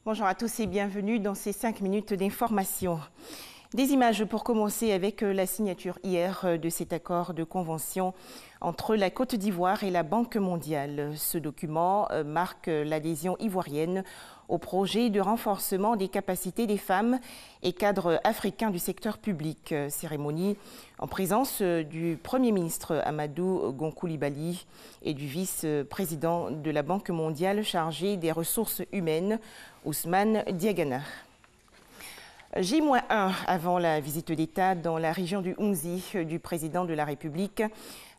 Bonjour à tous et bienvenue dans ces 5 minutes d'information. Des images pour commencer avec la signature hier de cet accord de convention entre la Côte d'Ivoire et la Banque mondiale. Ce document marque l'adhésion ivoirienne au projet de renforcement des capacités des femmes et cadres africains du secteur public. Cérémonie en présence du Premier ministre Amadou Gon Coulibaly et du vice-président de la Banque mondiale chargé des ressources humaines, Ousmane Diagana. J-1 avant la visite d'État dans la région du Hounzi du président de la République,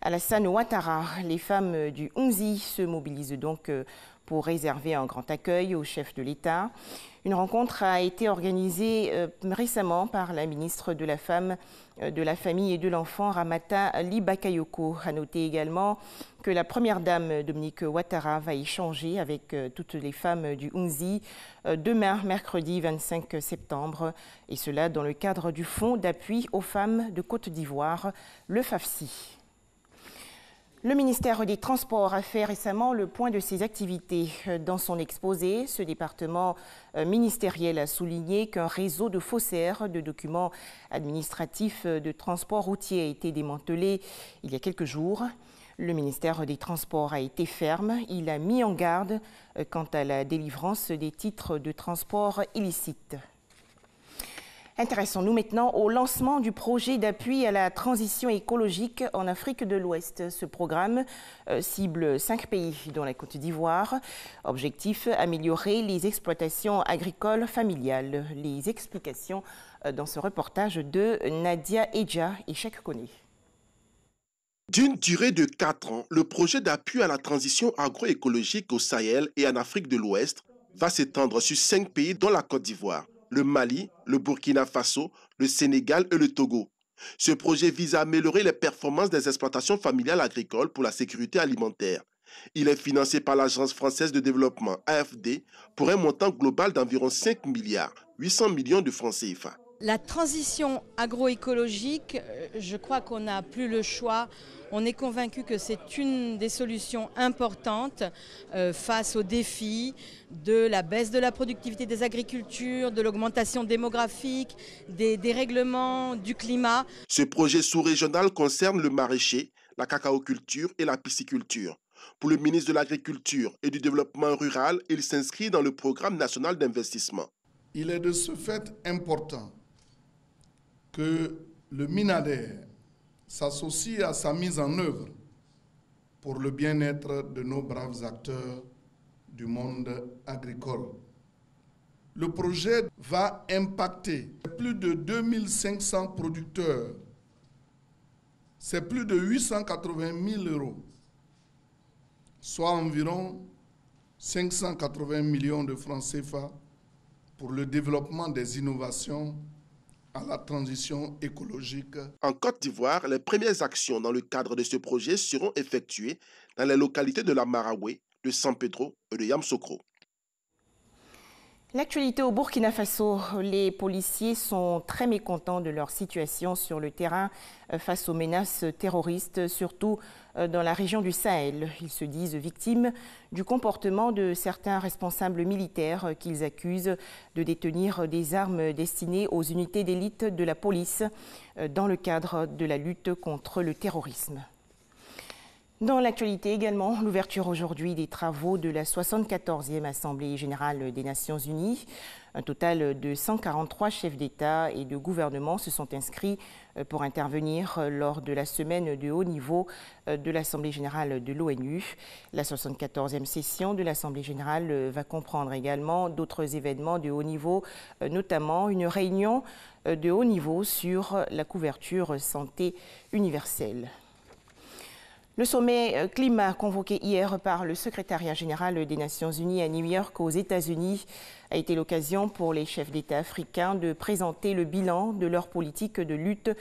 Alassane Ouattara. Les femmes du Hounzi se mobilisent donc pour réserver un grand accueil au chef de l'État. Une rencontre a été organisée récemment par la ministre de la Femme, de la Famille et de l'Enfant, Ramata Libakayoko. À noter également que la première dame, Dominique Ouattara, va échanger avec toutes les femmes du Hounzi demain, mercredi 25 septembre, et cela dans le cadre du Fonds d'appui aux femmes de Côte d'Ivoire, le FAFSI. Le ministère des Transports a fait récemment le point de ses activités. Dans son exposé, ce département ministériel a souligné qu'un réseau de faussaires de documents administratifs de transport routier a été démantelé il y a quelques jours. Le ministère des Transports a été ferme. Il a mis en garde quant à la délivrance des titres de transport illicites. Intéressons-nous maintenant au lancement du projet d'appui à la transition écologique en Afrique de l'Ouest. Ce programme cible 5 pays, dont la Côte d'Ivoire. Objectif, améliorer les exploitations agricoles familiales. Les explications dans ce reportage de Nadia Edja et Cheikh Koné. D'une durée de 4 ans, le projet d'appui à la transition agroécologique au Sahel et en Afrique de l'Ouest va s'étendre sur 5 pays dont la Côte d'Ivoire, le Mali, le Burkina Faso, le Sénégal et le Togo. Ce projet vise à améliorer les performances des exploitations familiales agricoles pour la sécurité alimentaire. Il est financé par l'Agence française de développement, AFD, pour un montant global d'environ 5 milliards 800 millions de francs CFA. La transition agroécologique, je crois qu'on n'a plus le choix. On est convaincu que c'est une des solutions importantes face aux défis de la baisse de la productivité des agricultures, de l'augmentation démographique, des dérèglements du climat. Ce projet sous-régional concerne le maraîcher, la cacaoculture et la pisciculture. Pour le ministre de l'Agriculture et du Développement rural, il s'inscrit dans le programme national d'investissement. Il est de ce fait important que le MINADER s'associe à sa mise en œuvre pour le bien-être de nos braves acteurs du monde agricole. Le projet va impacter plus de 2500 producteurs. C'est plus de 880 000 €, soit environ 580 millions de francs CFA pour le développement des innovations à la transition écologique. En Côte d'Ivoire, les premières actions dans le cadre de ce projet seront effectuées dans les localités de la Maraoué, de San Pedro et de Yamoussoukro. L'actualité au Burkina Faso, les policiers sont très mécontents de leur situation sur le terrain face aux menaces terroristes, surtout dans la région du Sahel. Ils se disent victimes du comportement de certains responsables militaires qu'ils accusent de détenir des armes destinées aux unités d'élite de la police dans le cadre de la lutte contre le terrorisme. Dans l'actualité également, l'ouverture aujourd'hui des travaux de la 74e Assemblée générale des Nations unies. Un total de 143 chefs d'État et de gouvernement se sont inscrits pour intervenir lors de la semaine de haut niveau de l'Assemblée générale de l'ONU. La 74e session de l'Assemblée générale va comprendre également d'autres événements de haut niveau, notamment une réunion de haut niveau sur la couverture santé universelle. Le sommet climat convoqué hier par le secrétariat général des Nations unies à New York aux États-Unis a été l'occasion pour les chefs d'État africains de présenter le bilan de leur politique de lutte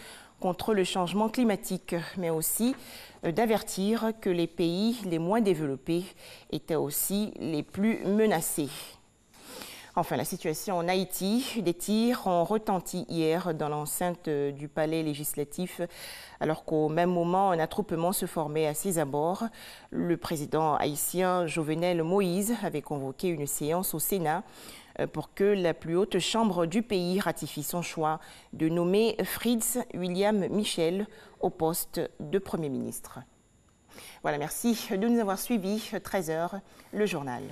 contre le changement climatique, mais aussi d'avertir que les pays les moins développés étaient aussi les plus menacés. Enfin, la situation en Haïti, des tirs ont retenti hier dans l'enceinte du palais législatif, alors qu'au même moment, un attroupement se formait à ses abords. Le président haïtien Jovenel Moïse avait convoqué une séance au Sénat pour que la plus haute chambre du pays ratifie son choix de nommer Fritz William Michel au poste de Premier ministre. Voilà, merci de nous avoir suivis. 13h, le journal.